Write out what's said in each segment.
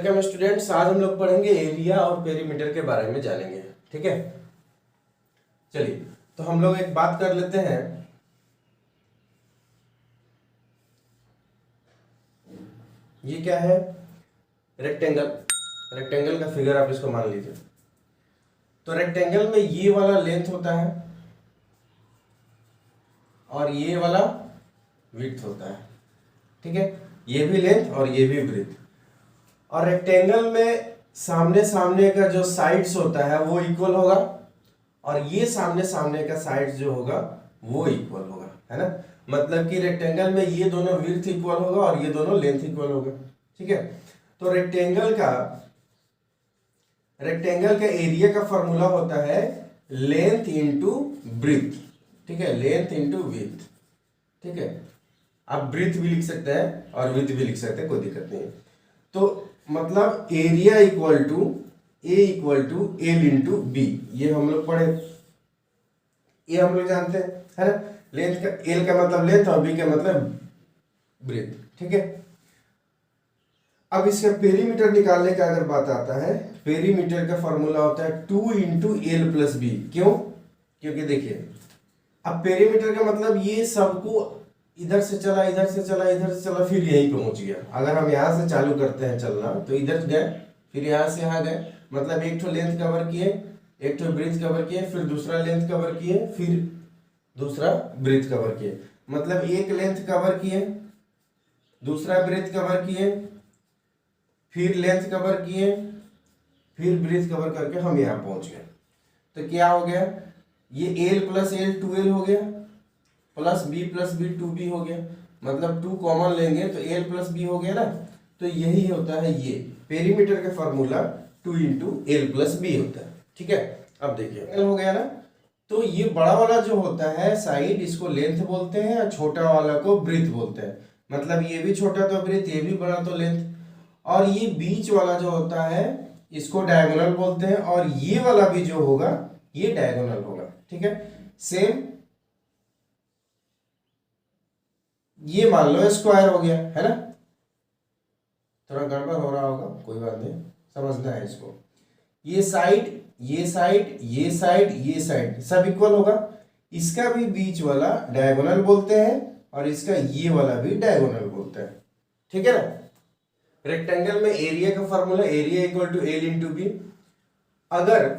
Welcome students. आज हम लोग पढ़ेंगे एरिया और पेरीमीटर के बारे में जानेंगे। ठीक है, चलिए तो हम लोग एक बात कर लेते हैं। ये क्या है? रेक्टेंगल। रेक्टेंगल का फिगर आप इसको मान लीजिए। तो रेक्टेंगल में ये वाला लेंथ होता है और ये वाला विड्थ होता है। ठीक है, ये भी लेंथ और ये भी विड्थ। और रेक्टेंगल में सामने सामने का जो साइड्स होता है वो इक्वल होगा और ये सामने सामने का साइड्स जो होगा वो इक्वल होगा, है ना। मतलब कि रेक्टेंगल में ये दोनों विड्थ इक्वल होगा और ये दोनों लेंथ इक्वल होगा। ठीक है, तो रेक्टेंगल का एरिया का फॉर्मूला होता है लेंथ इंटू ब्रीथ। ठीक है, लेंथ इंटू विड्थ। ठीक है, आप ब्रीथ भी लिख सकते हैं और विड्थ भी लिख सकते हैं, कोई दिक्कत नहीं है। तो मतलब area equal to L into B, ये हम लोग पढ़े, ये हम लोग जानते हैं, है ना। लेंथ का एल का मतलब लेंथ और बी का मतलब ब्रेथ। ठीक है, अब इसका पेरीमीटर निकालने का अगर बात आता है, पेरीमीटर का फॉर्मूला होता है 2 इंटू एल प्लस बी। क्यों? क्योंकि देखिए, अब पेरीमीटर का मतलब ये सबको इधर से चला, इधर से चला, इधर से चला, फिर यहीं पहुंच गया। अगर हम यहाँ से चालू करते हैं चलना तो इधर गए, फिर यहाँ से यहाँ गए, मतलब एक ठो लेंथ कवर किए, एक ठो ब्रीथ कवर किए, फिर दूसरा लेंथ कवर किए, फिर दूसरा ब्रीथ कवर किए। मतलब एक लेंथ कवर किए, दूसरा ब्रीथ कवर किए, फिर लेंथ कवर किए, फिर ब्रीथ कवर करके हम यहाँ पहुंच गए। तो क्या हो गया? ये एल प्लस एल 2l हो गया, प्लस बी टू बी हो गया। मतलब 2 कॉमन लेंगे तो एल प्लस बी हो गया ना। तो यही होता है, ये पेरीमीटर का formula 2 into L plus B होता है। ठीक है, अब देखिए एल हो गया ना। तो ये बड़ा वाला जो होता है साइड, इसको लेंथ बोलते हैं और छोटा वाला को ब्रीथ बोलते हैं। मतलब ये भी छोटा तो ब्रीथ, ये भी बड़ा तो लेंथ। और ये बीच वाला जो होता है इसको डायगोनल बोलते हैं और ये वाला भी जो होगा ये डायगोनल होगा। ठीक है, सेम ये मान लो स्क्वायर हो गया, है ना। थोड़ा गड़बड़ हो रहा होगा, कोई बात नहीं, समझना है इसको। ये साइड, ये साइड, ये साइड, ये साइड सब इक्वल होगा। इसका भी बीच वाला डायगोनल बोलते हैं और इसका ये वाला भी डायगोनल बोलते हैं। ठीक है ना। रेक्टेंगल में एरिया का formula area equal to L into B. अगर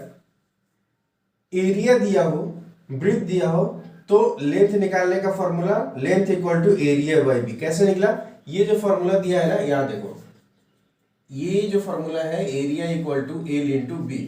एरिया दिया हो, ब्रीथ दिया हो, तो लेंथ निकालने का formula length equal to area by B. कैसे निकला? ये जो फॉर्मूला दिया है ना, यहां देखो, ये जो फॉर्मूला है area equal to L into B.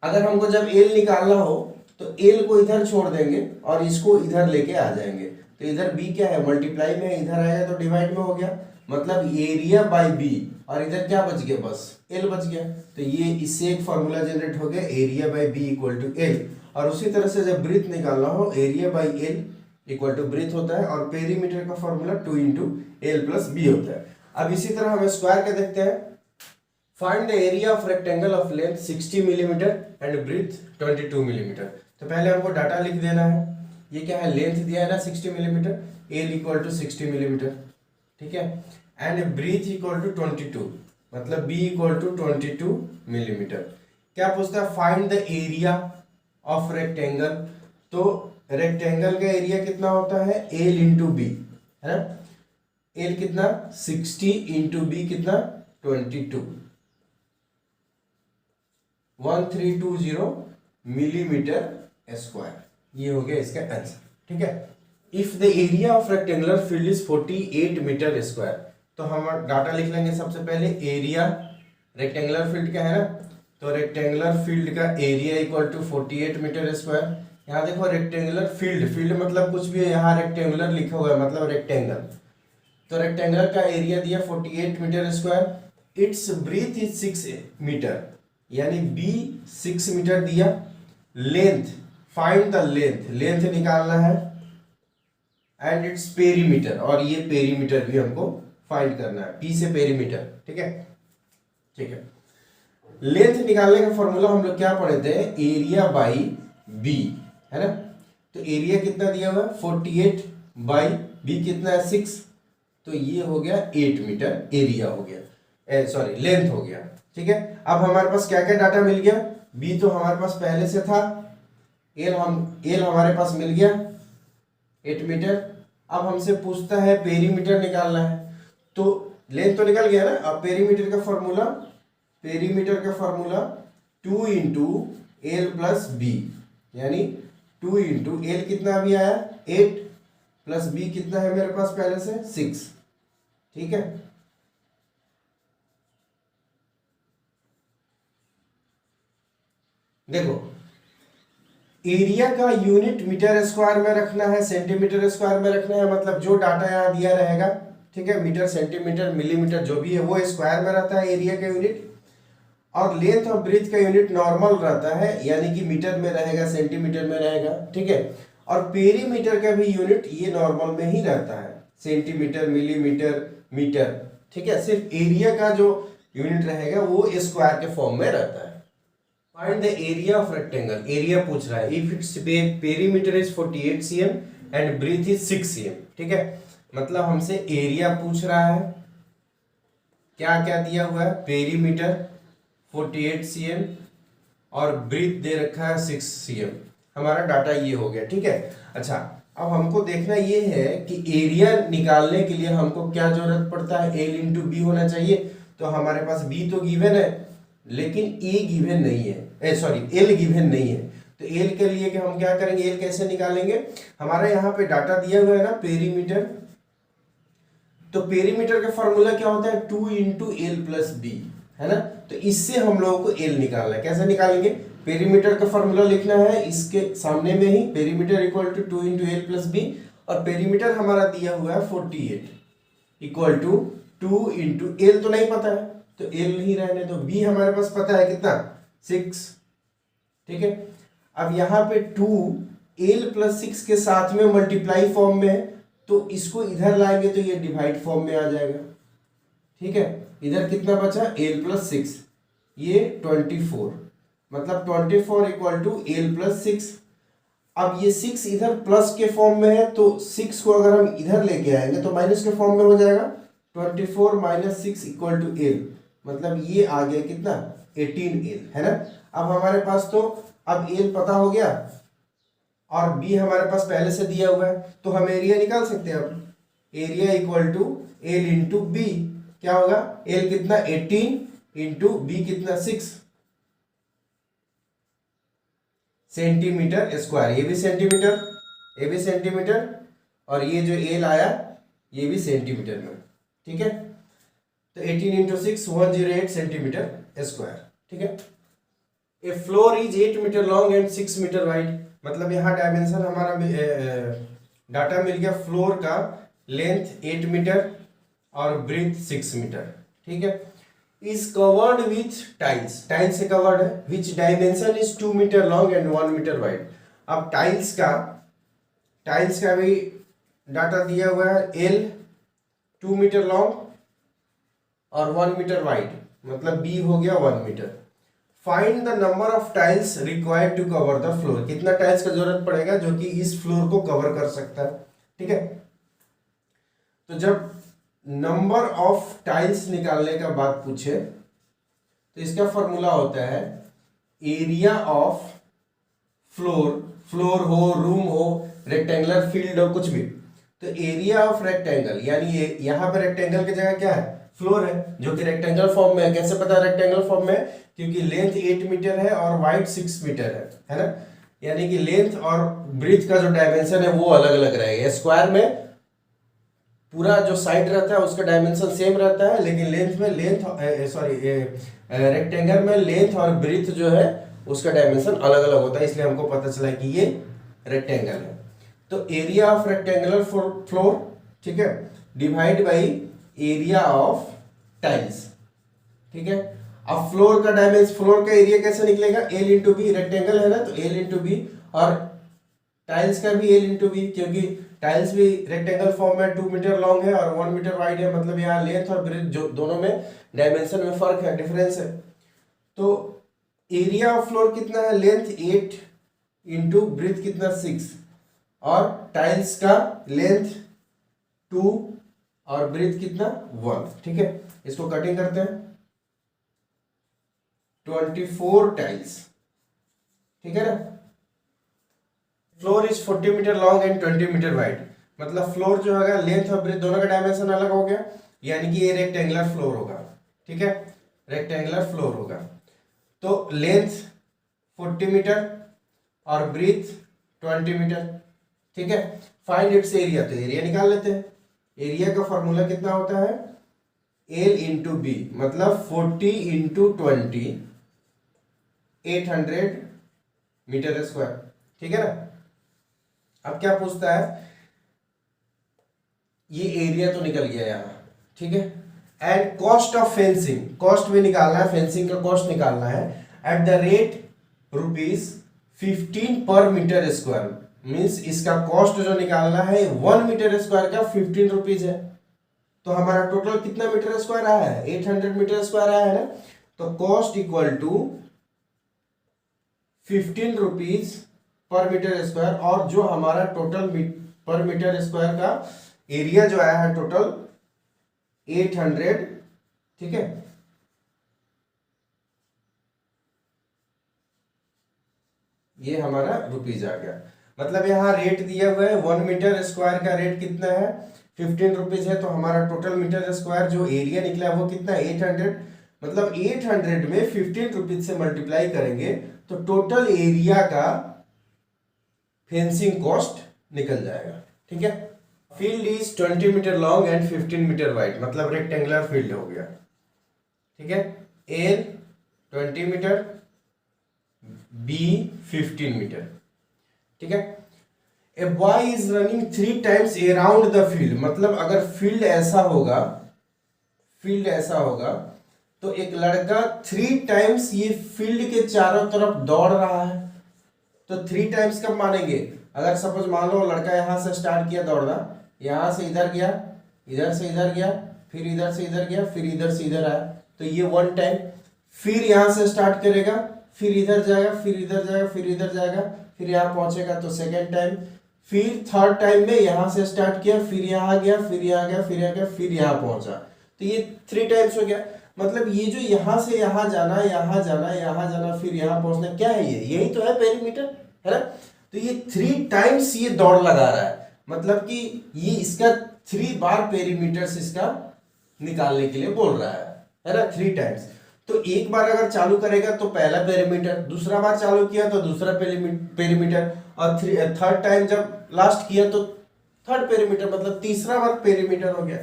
अगर हमको जब एल निकालना हो तो एल को इधर छोड़ देंगे और इसको इधर लेके आ जाएंगे। तो इधर बी क्या है? मल्टीप्लाई में, इधर आएगा तो डिवाइड में हो गया। मतलब एरिया बाई बी, और इधर क्या बच गया? बस एल बच गया। तो ये इससे एक फॉर्मूला जनरेट हो गया area by B equal to L. और उसी तरह से जब ब्रीथ निकालना हो, area by L equal to breadth होता है और पेरीमीटर का formula 2 into L plus B होता है। अब इसी तरह हम स्क्वायर का देखते हैं। Find the area of rectangle of length 60 millimetre and breadth 22 millimetre. तो पहले हमको डाटा लिख देना है। ये क्या है? लेंथ दिया है ना 60 millimetre, L equal to 60 millimetre. ठीक है, एंड ब्रीथ इक्वल टू 22, मतलब बी इक्वल टू 22 मिलीमीटर। क्या पूछता है? Find the area of rectangle. तो रेक्टेंगल का एरिया कितना होता है? एल इंटू बी, है ना। एल कितना? 60 इंटू बी कितना? 22, 1320 मिलीमीटर स्क्वायर। ये हो गया इसका आंसर। ठीक है, if the area of rectangular field is 48 metre square. तो हम डाटा लिख लेंगे। सबसे पहले एरिया रेक्टेंगुलर फील्ड का है ना, तो रेक्टेंगुलर फील्ड का area equal to 48 metre square. यहाँ देखो रेक्टेंगुलर फील्ड, फील्ड मतलब कुछ भी है, यहाँ रेक्टेंगुलर लिखा हुआ है मतलब रेक्टेंगल। तो रेक्टेंगुलर का एरिया दिया 48 metre square. It's breadth is 6 metre, यानी बी 6 मीटर दिया। Length, find the length, length निकालना है, एंड इट्स पेरीमीटर, और ये पेरीमीटर भी हमको फाइंड करना है, पी से पेरीमीटर। ठीक है, ठीक है। लेंथ निकालने का फॉर्मूला हम लोग क्या पढ़े थे? एरिया बाई बी, है ना। तो एरिया कितना दिया हुआ है? 48 बाई बी कितना है? 6, तो ये हो गया 8 मीटर एरिया हो गया। सॉरी लेंथ हो गया। ठीक है, अब हमारे पास क्या क्या डाटा मिल गया, बी तो हमारे पास पहले से था, एल हमारे पास मिल गया 8 मीटर। अब हमसे पूछता है पेरीमीटर निकालना है, तो लेंथ तो निकल गया ना। अब पेरीमीटर का formula 2 into L plus B, यानी 2 इंटू एल कितना अभी आया 8 प्लस बी कितना है मेरे पास पहले से 6। ठीक है, देखो एरिया का यूनिट मीटर स्क्वायर में रखना है, सेंटीमीटर स्क्वायर में रखना है, मतलब जो डाटा यहाँ दिया रहेगा, ठीक है, मीटर सेंटीमीटर मिलीमीटर जो भी है वो स्क्वायर में रहता है एरिया का यूनिट, और लेंथ और ब्रीथ का यूनिट नॉर्मल रहता है, यानी कि मीटर में रहेगा, सेंटीमीटर में रहेगा। ठीक है, और पेरीमीटर का भी यूनिट ये नॉर्मल में ही रहता है, सेंटीमीटर मिलीमीटर मीटर। ठीक है, सिर्फ एरिया का जो यूनिट रहेगा वो स्क्वायर के फॉर्म में रहता है। Find the area of rectangle, area पूछ रहा है, if it's perimeter is 48 cm and breadth is 6 cm। ठीक है, मतलब हमसे एरिया पूछ रहा है, क्या क्या दिया हुआ है, पेरीमीटर 48 cm और ब्रीथ दे रखा है 6 cm। हमारा डाटा ये हो गया। ठीक है, अच्छा अब हमको देखना ये है कि एरिया निकालने के लिए हमको क्या जरूरत पड़ता है, एल इंटू बी होना चाहिए। तो हमारे पास बी तो गिवन है लेकिन ए गिवन नहीं है, एल गिवन नहीं है। तो एल के लिए कि हम क्या करेंगे, एल कैसे निकालेंगे, हमारा यहाँ पे डाटा दिया हुआ है ना पेरीमीटर, तो पेरीमीटर का फॉर्मूला क्या होता है 2 इंटू एल प्लस बी, है ना। तो इससे हम लोगों को एल निकालना है, कैसे निकालेंगे, पेरीमीटर का फॉर्मूला लिखना है इसके सामने में ही, perimeter equal to 2 into L plus B, और पेरीमीटर हमारा दिया हुआ है 48 इक्वल टू 2 इंटू एल तो नहीं पता है तो एल नहीं रहने दो, बी हमारे पास पता है कितना 6। ठीक है, अब यहाँ पे 2 एल प्लस 6 के साथ में मल्टीप्लाई फॉर्म में है, तो इसको इधर लाएंगे तो ये डिवाइड फॉर्म में आ जाएगा। ठीक है, इधर कितना बचा एल प्लस 6, ये 24, मतलब 24 इक्वल टू एल प्लस 6। अब ये 6 इधर प्लस के फॉर्म में है, तो 6 को अगर हम इधर लेके आएंगे तो माइनस के फॉर्म में हो जाएगा, 24 माइनस 6 इक्वल टू एल, मतलब ये आ गया कितना 18 एल, है ना। अब हमारे पास तो अब एल पता हो गया और बी हमारे पास पहले से दिया हुआ है, तो हम एरिया निकाल सकते हैं। अब area equal to L into B, क्या होगा, एल कितना 18 इंटू बी कितना 6 सेंटीमीटर स्क्वायर, ये भी सेंटीमीटर और ये जो एल आया ये भी सेंटीमीटर में। ठीक है, तो 18 इंटू 6 108 सेंटीमीटर स्क्वायर। ठीक है, a floor is 8 metre long and 6 metre wide, मतलब यहाँ डायमेंशन हमारा डाटा मिल गया, फ्लोर का लेंथ 8 मीटर और ब्रीथ 6 मीटर। ठीक है, is covered with tiles, tiles से कवर्ड है, which dimension is 2 metre long and 1 metre wide. अब टाइल्स का भी डाटा दिया हुआ है, एल 2 मीटर लॉन्ग और 1 मीटर वाइड, मतलब बी हो गया 1 metre. Find the number of tiles required to cover the floor, कितना टाइल्स का जरूरत पड़ेगा जो कि इस फ्लोर को कवर कर सकता है। ठीक है, तो जब नंबर ऑफ टाइल्स निकालने का बात पूछे तो इसका फॉर्मूला होता है एरिया ऑफ फ्लोर हो, रूम हो, रेक्टेंगुलर फील्ड हो, कुछ भी, तो एरिया ऑफ रेक्टेंगल, यानी ये यहाँ पे रेक्टेंगल की जगह क्या है, फ्लोर है, जो कि रेक्टेंगल फॉर्म में है। कैसे पता रेक्टेंगल फॉर्म में, क्योंकि लेंथ 8 मीटर है और वाइड 6 मीटर है ना, यानी कि लेंथ और ब्रीथ का जो डायमेंशन है वो अलग अलग रहेगा। स्क्वायर में पूरा जो साइड रहता है उसका डायमेंशन सेम रहता है, लेकिन रेक्टेंगल में लेंथ और ब्रीथ जो है उसका डायमेंशन अलग अलग होता है, इसलिए हमको पता चला कि ये रेक्टेंगल है। तो एरिया ऑफ रेक्टेंगुलर फ्लोर, ठीक है, divide by area of tiles. ठीक है, अब फ्लोर का डायमेंशन, फ्लोर का एरिया कैसे निकलेगा, एल इंटू बी, रेक्टेंगल है ना तो एल इंटू बी, और टाइल्स का भी एल इंटू बी, क्योंकि टाइल्स भी रेक्टेंगल फॉर्म में 2 मीटर लॉन्ग है और 1 मीटर वाइड है, मतलब यहाँ लेंथ और ब्रेथ जो दोनों में डायमेंशन में फर्क है, डिफरेंस है। तो एरिया ऑफ फ्लोर कितना है, लेंथ 8 इंटू ब्रेथ कितना 6, और टाइल्स का लेंथ 2 और ब्रीथ कितना 1, ठीक है। इसको कटिंग करते हैं 24 टाइल्स, ठीक है ना। Floor is 40 metre long and 20 metre wide, मतलब फ्लोर जो होगा लेंथ और ब्रेथ दोनों का डायमेंशन अलग हो गया, यानी कि ये रेक्टेंगुलर फ्लोर होगा, ठीक है, रेक्टेंगुलर फ्लोर होगा। तो लेंथ 40 मीटर और ब्रीथ 20 मीटर, ठीक है। फाइंड इट्स एरिया, तो एरिया निकाल लेते हैं। एरिया का फॉर्मूला कितना होता है, एल इंटू बी, मतलब 40 इंटू 20, 800 मीटर स्क्वायर, ठीक है ना। अब क्या पूछता है, ये एरिया तो निकल गया यहाँ, ठीक है। And cost of fencing, cost भी निकालना है, फेंसिंग का कॉस्ट निकालना है। एट द रेट ₹15 पर मीटर स्क्वायर, मीन्स इसका कॉस्ट जो निकालना है 1 मीटर स्क्वायर का 15 रुपीज है। तो हमारा टोटल कितना मीटर स्क्वायर आया है, 800 मीटर स्क्वायर आया है ना। तो cost equal to 15 rupees per metre square, और जो हमारा टोटल पर मीटर स्क्वायर का एरिया जो आया है टोटल 800, ठीक है। ये हमारा रुपीज आ गया, मतलब यहाँ रेट दिया हुआ है 1 मीटर स्क्वायर का रेट कितना है 15 रुपीज है। तो हमारा टोटल मीटर स्क्वायर जो एरिया निकला वो कितना है 800, मतलब 800 में 15 रुपीज से मल्टीप्लाई करेंगे तो टोटल एरिया का फेंसिंग कॉस्ट निकल जाएगा, ठीक है। Field is 20 metre long and 15 metre wide, मतलब रेक्टेंगुलर फील्ड हो गया, ठीक है। एल 20 मीटर, बी 15 मीटर, ठीक है। A boy is running 3 times around the field, मतलब अगर फील्ड ऐसा होगा, फील्ड ऐसा होगा तो एक लड़का 3 टाइम्स ये फील्ड के चारों तरफ दौड़ रहा है। तो 3 टाइम्स कब मानेंगे, अगर सपोज मान लो लड़का यहां से स्टार्ट किया दौड़ना, यहां से इधर गया, इधर से इधर गया, फिर इधर से इधर गया, फिर इधर से इधर आया, तो ये 1 टाइम। फिर यहां से स्टार्ट करेगा, फिर इधर जाएगा, फिर इधर जाएगा, फिर इधर जाएगा, फिर यहाँ पहुंचेगा तो 2nd टाइम। फिर 3rd टाइम में यहां से स्टार्ट किया, फिर यहाँ गया, फिर यहाँ गया, फिर यहाँ गया, फिर यहाँ पहुंचा, तो ये 3 टाइम्स हो गया। मतलब ये जो यहां से यहां जाना, यहां जाना, यहां जाना, फिर यहाँ पहुंचना, क्या है ये, यही तो है पेरीमीटर, है ना। तो ये 3 टाइम्स ये दौड़ लगा रहा है, मतलब कि ये इसका 3 बार पेरीमीटर्स इसका निकालने के लिए बोल रहा है ना, 3 टाइम्स। तो एक बार अगर चालू करेगा तो पहला पेरीमीटर, दूसरा बार चालू किया तो दूसरा पेरीमीटर, और 3rd टाइम जब लास्ट किया तो 3rd पेरीमीटर, मतलब तीसरा बार पेरीमीटर हो गया।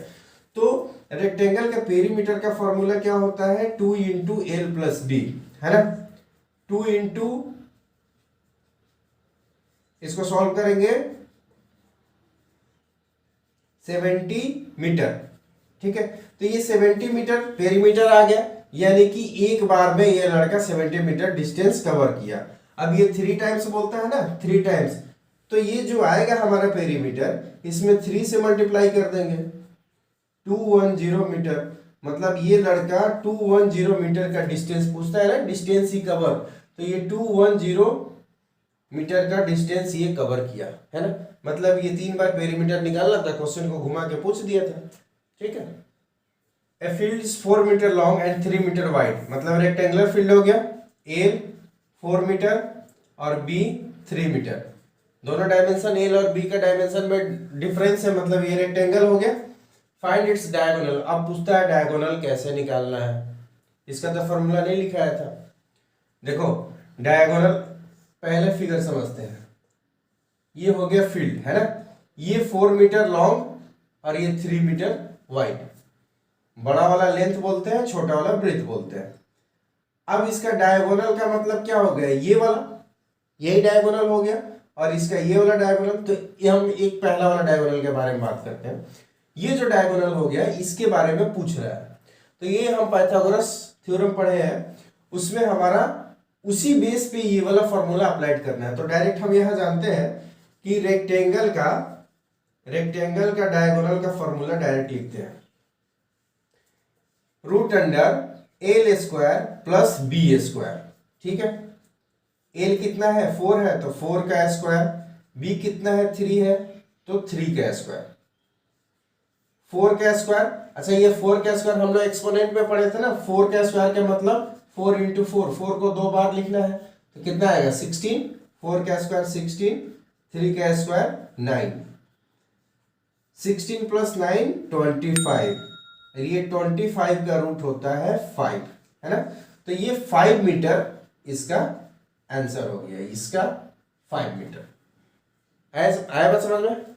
तो रेक्टेंगल का पेरीमीटर का फॉर्मूला क्या होता है, 2 इंटू एल प्लस बी, है ना। 2 इंटू, इसको सॉल्व करेंगे 70 मीटर, ठीक है। तो ये 70 मीटर पेरीमीटर आ गया, यानी कि एक बार में ये लड़का 70 मीटर डिस्टेंस कवर किया। अब ये 3 टाइम्स बोलता है ना, 3 टाइम्स, तो ये जो आएगा हमारा पेरीमीटर, इसमें 3 से मल्टीप्लाई कर देंगे, 210 मीटर, मतलब ये लड़का 210 मीटर का डिस्टेंस पूछता है ना, डिस्टेंस ही कवर, तो ये 210 मीटर का डिस्टेंस ये कवर किया, है ना। मतलब ये 3 बार पेरीमीटर निकालना था, क्वेश्चन को घुमा के पूछ दिया था, ठीक है। A field is 4 metre long and 3 metre wide, मतलब रेक्टेंगुलर फील्ड हो गया, एल 4 मीटर और बी 3 मीटर, दोनों डायमेंशन एल और बी का डायमेंशन में डिफरेंस है, मतलब ये रेक्टेंगल हो गया। फाइंड इट्स डायगोनल, अब पूछता है डायगोनल कैसे निकालना है, इसका तो फॉर्मूला नहीं लिखाया था। देखो डायगोनल, पहले फिगर समझते हैं। ये हो गया फील्ड, है ना, ये 4 मीटर लॉन्ग और ये 3 मीटर वाइड, बड़ा वाला लेंथ बोलते हैं, छोटा वाला ब्रेथ बोलते हैं। अब इसका डायगोनल का मतलब क्या हो गया, ये वाला, यही डायगोनल हो गया, और इसका ये वाला डायगोनल। तो ये हम एक पहला वाला डायगोनल के बारे में बात करते हैं। ये जो डायगोनल हो गया इसके बारे में पूछ रहा है, तो ये हम पाइथागोरस थ्योरम पढ़े हैं, उसमें हमारा उसी बेस पे ये वाला फॉर्मूला अप्लाइड करना है। तो डायरेक्ट हम यहां जानते हैं कि रेक्टेंगल का डायगोनल का फॉर्मूला डायरेक्ट लिखते हैं, root under L square plus B square, ठीक है। एल कितना है 4 है तो 4 का स्क्वायर, बी कितना है 3 है तो 3 का स्क्वायर। 4 का स्क्वायर। अच्छा ये 4 का स्क्वायर हम लोग एक्सपोनेंट में पढ़े थे ना, 4 का स्क्वायर का मतलब 4 × 4, 4 को 2 बार लिखना है, तो कितना आएगा 16, 4 का स्क्वायर 16, 3 का स्क्वायर 9, 16 + 9 25, ये 25 का रूट होता है 5, है ना। तो ये 5 मीटर इसका आंसर हो गया, इसका 5 मीटर। आया बात समझ में?